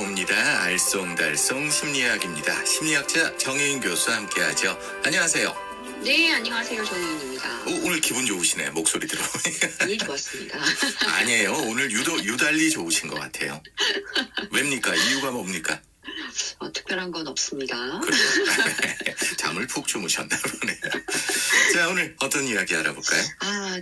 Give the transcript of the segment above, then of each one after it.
옵니다. 알쏭달쏭 심리학입니다. 심리학자 정혜인 교수와 함께하죠. 안녕하세요. 네, 안녕하세요. 정혜인입니다. 오늘 기분 좋으시네. 목소리 들어보니까. 네, 좋았습니다. 아니에요. 오늘 유달리 좋으신 것 같아요. 왜입니까? 이유가 뭡니까? 특별한 건 없습니다. 잠을 푹 주무셨나 보네요. 자, 오늘 어떤 이야기 알아볼까요?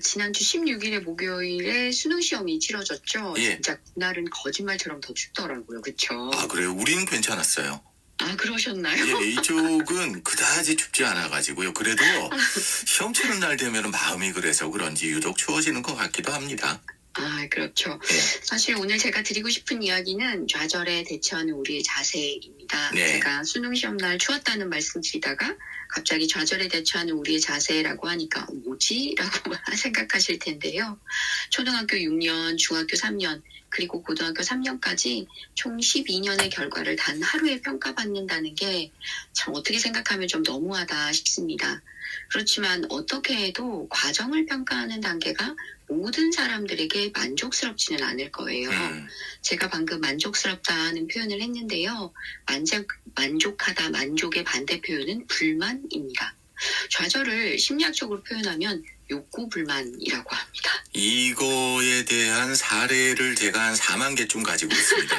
지난주 16일에 목요일에 수능 시험이 치러졌죠. 예. 진짜 그날은 거짓말처럼 더 춥더라고요. 그쵸? 그래요? 우리는 괜찮았어요. 그러셨나요? 예, 이쪽은 그다지 춥지 않아가지고요. 그래도 시험 치는 날 되면 마음이 그래서 그런지 유독 추워지는 것 같기도 합니다. 그렇죠. 예. 사실 오늘 제가 드리고 싶은 이야기는 좌절에 대처하는 우리의 자세입니다. 네. 제가 수능 시험 날 추웠다는 말씀 드리다가 갑자기 좌절에 대처하는 우리의 자세라고 하니까 뭐지? 라고 생각하실 텐데요. 초등학교 6년, 중학교 3년, 그리고 고등학교 3년까지 총 12년의 결과를 단 하루에 평가받는다는 게 참 어떻게 생각하면 좀 너무하다 싶습니다. 그렇지만 어떻게 해도 과정을 평가하는 단계가 모든 사람들에게 만족스럽지는 않을 거예요. 제가 방금 만족스럽다는 표현을 했는데요. 만족하다, 만족의 반대 표현은 불만입니다. 좌절을 심리학적으로 표현하면 욕구불만이라고 합니다. 이거에 대한 사례를 제가 한 4만 개쯤 가지고 있습니다.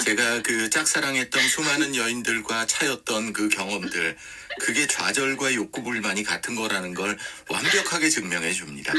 제가 그 짝사랑했던 수많은 여인들과 차였던 그 경험들, 그게 좌절과 욕구불만이 같은 거라는 걸 완벽하게 증명해 줍니다.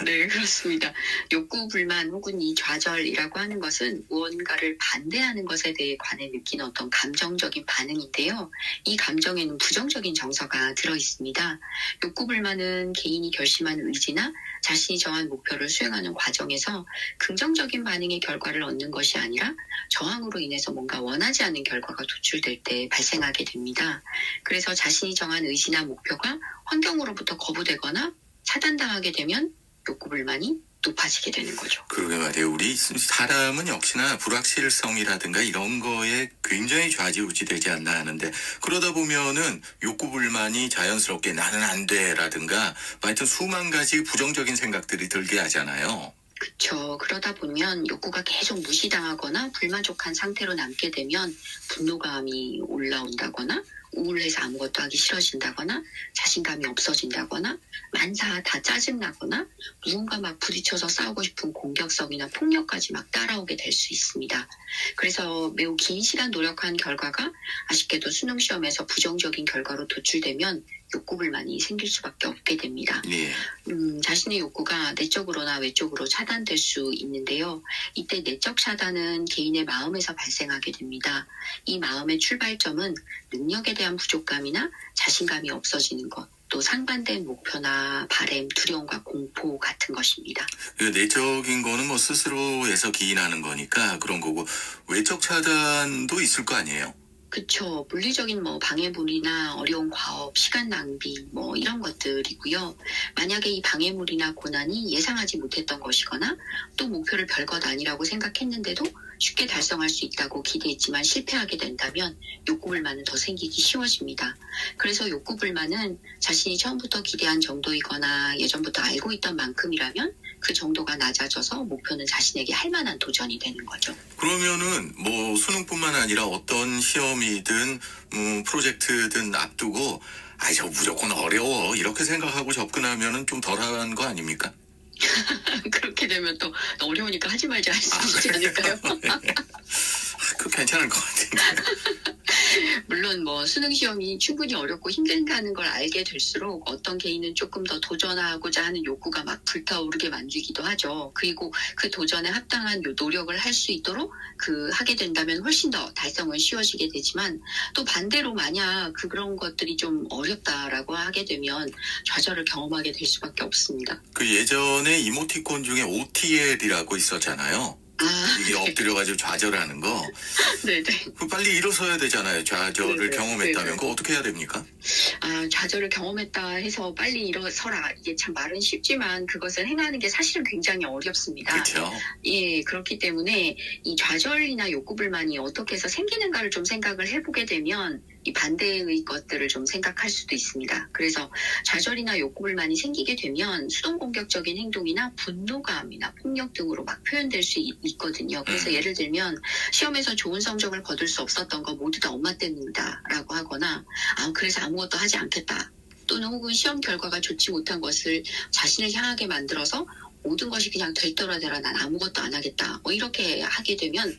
네, 그렇습니다. 욕구불만 혹은 이 좌절이라고 하는 것은 무언가를 반대하는 것에 대해 관해 느끼는 어떤 감정적인 반응인데요. 이 감정에는 부정적인 정서가 들어있습니다. 욕구불만은 개인이 결심한 의지나 자신이 정한 목표를 수행하는 과정에서 긍정적인 반응의 결과를 얻는 것이 아니라 저항으로 인해서 뭔가 원하지 않는 결과가 도출될 때 발생하게 됩니다. 그래서 자신이 정한 의지나 목표가 환경으로부터 거부되거나 차단당하게 되면 욕구불만이 높아지게 되는 거죠. 그러게 말이에요. 우리 사람은 역시나 불확실성이라든가 이런 거에 굉장히 좌지우지되지 않나 하는데, 그러다 보면은 욕구불만이 자연스럽게 나는 안 돼라든가 하여튼 수만 가지 부정적인 생각들이 들게 하잖아요. 그렇죠. 그러다 보면 욕구가 계속 무시당하거나 불만족한 상태로 남게 되면 분노감이 올라온다거나 우울해서 아무것도 하기 싫어진다거나 자신감이 없어진다거나 만사 다 짜증나거나 누군가 막 부딪혀서 싸우고 싶은 공격성이나 폭력까지 막 따라오게 될 수 있습니다. 그래서 매우 긴 시간 노력한 결과가 아쉽게도 수능 시험에서 부정적인 결과로 도출되면 욕구불만이 생길 수밖에 없게 됩니다. 예. 자신의 욕구가 내적으로나 외적으로 차단될 수 있는데요. 이때 내적 차단은 개인의 마음에서 발생하게 됩니다. 이 마음의 출발점은 능력에 대한 부족감이나 자신감이 없어지는 것, 또 상반된 목표나 바램, 두려움과 공포 같은 것입니다. 내적인 거는 뭐 스스로에서 기인하는 거니까 그런 거고, 외적 차단도 있을 거 아니에요? 그쵸. 물리적인 방해물이나 어려운 과업, 시간 낭비 이런 것들이고요. 만약에 이 방해물이나 고난이 예상하지 못했던 것이거나 또 목표를 별것 아니라고 생각했는데도 쉽게 달성할 수 있다고 기대했지만 실패하게 된다면 욕구불만은 더 생기기 쉬워집니다. 그래서 욕구불만은 자신이 처음부터 기대한 정도이거나 예전부터 알고 있던 만큼이라면 그 정도가 낮아져서 목표는 자신에게 할 만한 도전이 되는 거죠. 그러면은 뭐 수능뿐만 아니라 어떤 시험이든 프로젝트든 앞두고 저 무조건 어려워 이렇게 생각하고 접근하면은 좀 덜한 거 아닙니까? 그렇게 되면 또 어려우니까 하지 말자 할 수 있지 않을까요? 그 괜찮을 것 같은데. 물론 수능 시험이 충분히 어렵고 힘든다는 걸 알게 될수록 어떤 개인은 조금 더 도전하고자 하는 욕구가 막 불타오르게 만들기도 하죠. 그리고 그 도전에 합당한 노력을 할 수 있도록 하게 된다면 훨씬 더 달성은 쉬워지게 되지만, 또 반대로 만약 그런 것들이 좀 어렵다라고 하게 되면 좌절을 경험하게 될 수밖에 없습니다. 그 예전에 이모티콘 중에 OTL이라고 있었잖아요. 이게 엎드려가지고 좌절하는 거. 네네. 빨리 일어서야 되잖아요. 좌절을 네네. 경험했다면. 네네. 그거 어떻게 해야 됩니까? 좌절을 경험했다 해서 빨리 일어서라. 이게 참 말은 쉽지만 그것을 행하는 게 사실은 굉장히 어렵습니다. 그렇죠. 예, 그렇기 때문에 이 좌절이나 욕구불만이 어떻게 해서 생기는가를 좀 생각을 해보게 되면 이 반대의 것들을 좀 생각할 수도 있습니다. 그래서 좌절이나 욕구불만이 생기게 되면 수동공격적인 행동이나 분노감이나 폭력 등으로 막 표현될 수 있거든요. 그래서 예를 들면 시험에서 좋은 성적을 거둘 수 없었던 거 모두 다 엄마 때문이다 라고 하거나 그래서 아무것도 하지 않겠다. 또는 혹은 시험 결과가 좋지 못한 것을 자신을 향하게 만들어서 모든 것이 그냥 될 대로되라 난 아무것도 안 하겠다. 이렇게 하게 되면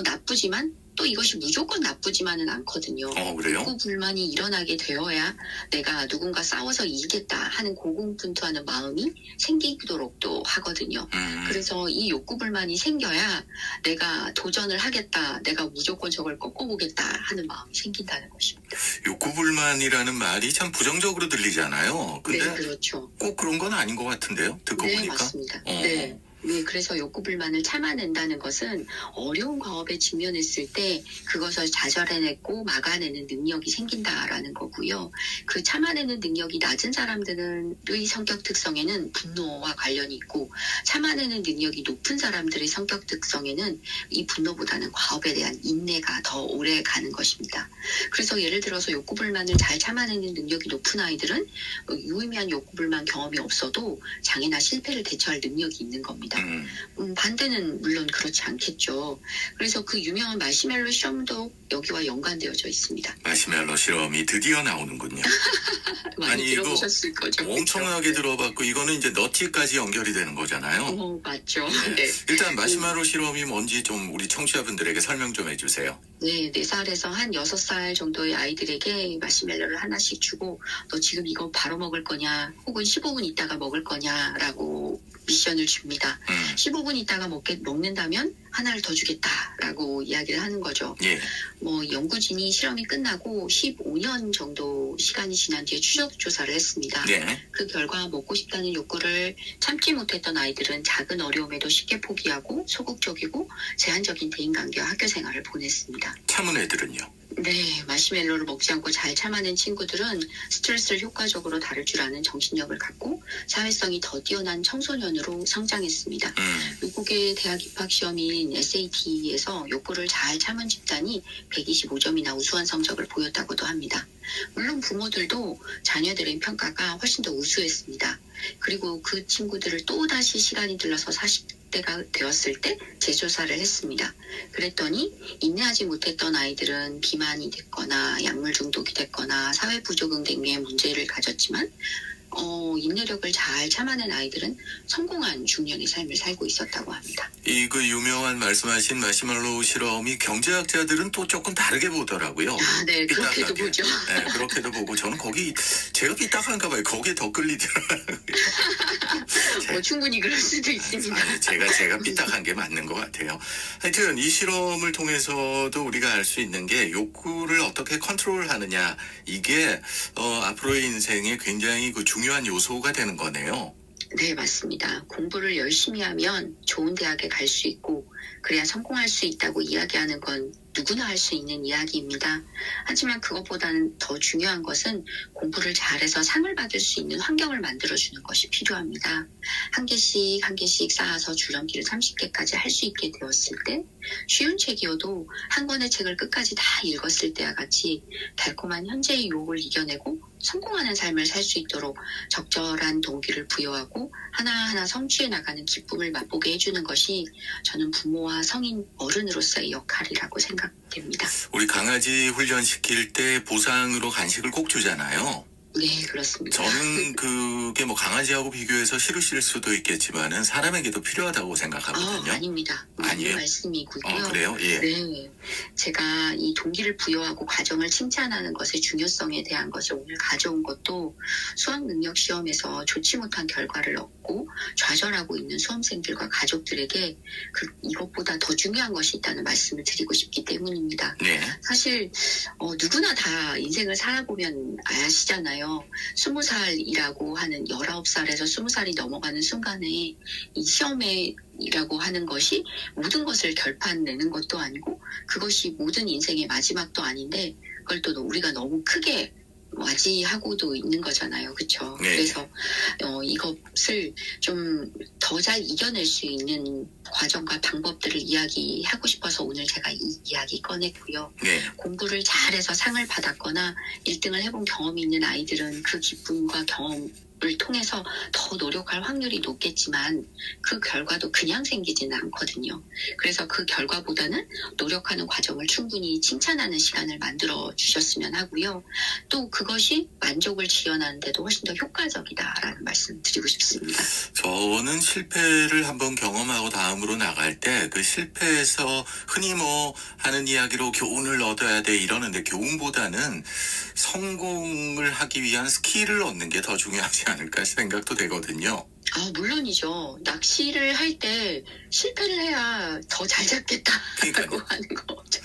나쁘지만 또 이것이 무조건 나쁘지만은 않거든요. 그래요? 욕구 불만이 일어나게 되어야 내가 누군가 싸워서 이기겠다 하는 고군분투하는 마음이 생기도록 또 하거든요. 그래서 이 욕구 불만이 생겨야 내가 도전을 하겠다, 내가 무조건 저걸 꺾어보겠다 하는 마음이 생긴다는 것입니다. 욕구불만이라는 말이 참 부정적으로 들리잖아요. 근데 네, 그렇죠. 꼭 그런 건 아닌 것 같은데요. 듣고 네, 보니까. 맞습니다. 네. 네, 그래서 욕구불만을 참아낸다는 것은 어려운 과업에 직면했을 때 그것을 좌절해내고 막아내는 능력이 생긴다라는 거고요. 그 참아내는 능력이 낮은 사람들의 성격 특성에는 분노와 관련이 있고 참아내는 능력이 높은 사람들의 성격 특성에는 이 분노보다는 과업에 대한 인내가 더 오래 가는 것입니다. 그래서 예를 들어서 욕구불만을 잘 참아내는 능력이 높은 아이들은 유의미한 욕구불만 경험이 없어도 장애나 실패를 대처할 능력이 있는 겁니다. 반대는 물론 그렇지 않겠죠. 그래서 그 유명한 마시멜로 실험도 여기와 연관되어져 있습니다. 마시멜로 실험이 드디어 나오는군요. 많이 아니, 들어보셨을 거죠. 엄청나게 그렇죠? 들어봤고 이거는 이제 너티까지 연결이 되는 거잖아요. 맞죠. 네. 네. 일단 마시멜로 실험이 뭔지 좀 우리 청취자분들에게 설명 좀 해주세요. 네, 4살에서 한 6살 정도의 아이들에게 마시멜로를 하나씩 주고 너 지금 이거 바로 먹을 거냐 혹은 15분 있다가 먹을 거냐라고 미션을 줍니다. 15분 있다가 먹는다면 하나를 더 주겠다라고 이야기를 하는 거죠. 예. 연구진이 실험이 끝나고 15년 정도 시간이 지난 뒤에 추적 조사를 했습니다. 네. 그 결과 먹고 싶다는 욕구를 참지 못했던 아이들은 작은 어려움에도 쉽게 포기하고 소극적이고 제한적인 대인관계와 학교 생활을 보냈습니다. 참은 애들은요? 네, 마시멜로를 먹지 않고 잘 참아낸 친구들은 스트레스를 효과적으로 다룰 줄 아는 정신력을 갖고 사회성이 더 뛰어난 청소년으로 성장했습니다. 미국의 대학 입학 시험인 SAT에서 욕구를 잘 참은 집단이 125점이나 우수한 성적을 보였다고도 합니다. 물론 부모들도 자녀들의 평가가 훨씬 더 우수했습니다. 그리고 그 친구들을 또다시 시간이 들러서 40대가 되었을 때 재조사를 했습니다. 그랬더니 인내하지 못했던 아이들은 비만이 됐거나 약물 중독이 됐거나 사회 부적응 등의 문제를 가졌지만 인내력을 잘 참아낸 아이들은 성공한 중년의 삶을 살고 있었다고 합니다. 그 유명한 말씀하신 마시멜로 실험이 경제학자들은 또 조금 다르게 보더라고요. 네, 그렇게도 삐딱하게. 보죠. 네, 그렇게도 보고 저는 제가 삐딱한가 봐요. 거기에 더 끌리더라고요. 충분히 그럴 수도 있습니다. 아니, 제가 삐딱한 게 맞는 것 같아요. 하여튼 이 실험을 통해서도 우리가 알 수 있는 게 욕구를 어떻게 컨트롤하느냐 이게 앞으로의 인생에 굉장히 중요한 요소가 되는 거네요. 네, 맞습니다. 공부를 열심히 하면 좋은 대학에 갈 수 있고 그래야 성공할 수 있다고 이야기하는 건 누구나 할 수 있는 이야기입니다. 하지만 그것보다는 더 중요한 것은 공부를 잘해서 상을 받을 수 있는 환경을 만들어주는 것이 필요합니다. 한 개씩 쌓아서 줄넘기를 30개까지 할 수 있게 되었을 때 쉬운 책이어도 한 권의 책을 끝까지 다 읽었을 때와 같이 달콤한 현재의 유혹을 이겨내고 성공하는 삶을 살 수 있도록 적절한 동기를 부여하고 하나하나 성취해 나가는 기쁨을 맛보게 해주는 것이 저는 부모와 성인 어른으로서의 역할이라고 생각됩니다. 우리 강아지 훈련시킬 때 보상으로 간식을 꼭 주잖아요. 네, 그렇습니다. 저는 그게 강아지하고 비교해서 싫으실 수도 있겠지만은 사람에게도 필요하다고 생각하거든요. 아닙니다. 아니에요? 말씀이고요. 그래요? 예. 네, 제가 이 동기를 부여하고 과정을 칭찬하는 것의 중요성에 대한 것을 오늘 가져온 것도 수학 능력 시험에서 좋지 못한 결과를 얻고 좌절하고 있는 수험생들과 가족들에게 이것보다 더 중요한 것이 있다는 말씀을 드리고 싶기 때문입니다. 네. 사실 누구나 다 인생을 살아보면 아시잖아요. 20살이라고 하는 19살에서 20살이 넘어가는 순간에 이 시험이라고 하는 것이 모든 것을 결판내는 것도 아니고 그것이 모든 인생의 마지막도 아닌데 그걸 또 우리가 너무 크게 와지하고도 있는 거잖아요. 그렇죠? 네. 그래서 이것을 좀 더 잘 이겨낼 수 있는 과정과 방법들을 이야기하고 싶어서 오늘 제가 이 이야기 꺼냈고요. 네. 공부를 잘해서 상을 받았거나 1등을 해본 경험이 있는 아이들은 그 기쁨과 경험을 통해서 더 노력할 확률이 높겠지만 그 결과도 그냥 생기지는 않거든요. 그래서 그 결과보다는 노력하는 과정을 충분히 칭찬하는 시간을 만들어 주셨으면 하고요. 또 그것이 만족을 지어나는 데도 훨씬 더 효과적이다라는 말씀 드리고 싶습니다. 저는 실패를 한번 경험하고 다음으로 나갈 때 그 실패에서 흔히 뭐 하는 이야기로 교훈을 얻어야 돼 이러는데 교훈보다는 성공을 하기 위한 스킬을 얻는 게 더 중요하지 않을까 생각도 되거든요. 물론이죠. 낚시를 할 때 실패를 해야 더 잘 잡겠다라고 그러니까요. 하는 거죠.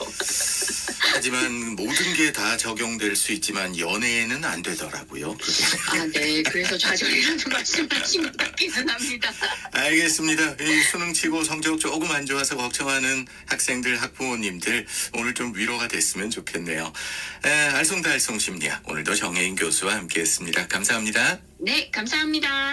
하지만 모든 게 다 적용될 수 있지만 연애에는 안 되더라고요. 그게. 네. 그래서 좌절이라는 말씀하신 것 같기는 합니다. 알겠습니다. 이 수능 치고 성적 조금 안 좋아서 걱정하는 학생들, 학부모님들 오늘 좀 위로가 됐으면 좋겠네요. 알쏭달쏭 심리학 오늘도 정혜인 교수와 함께했습니다. 감사합니다. 네, 감사합니다.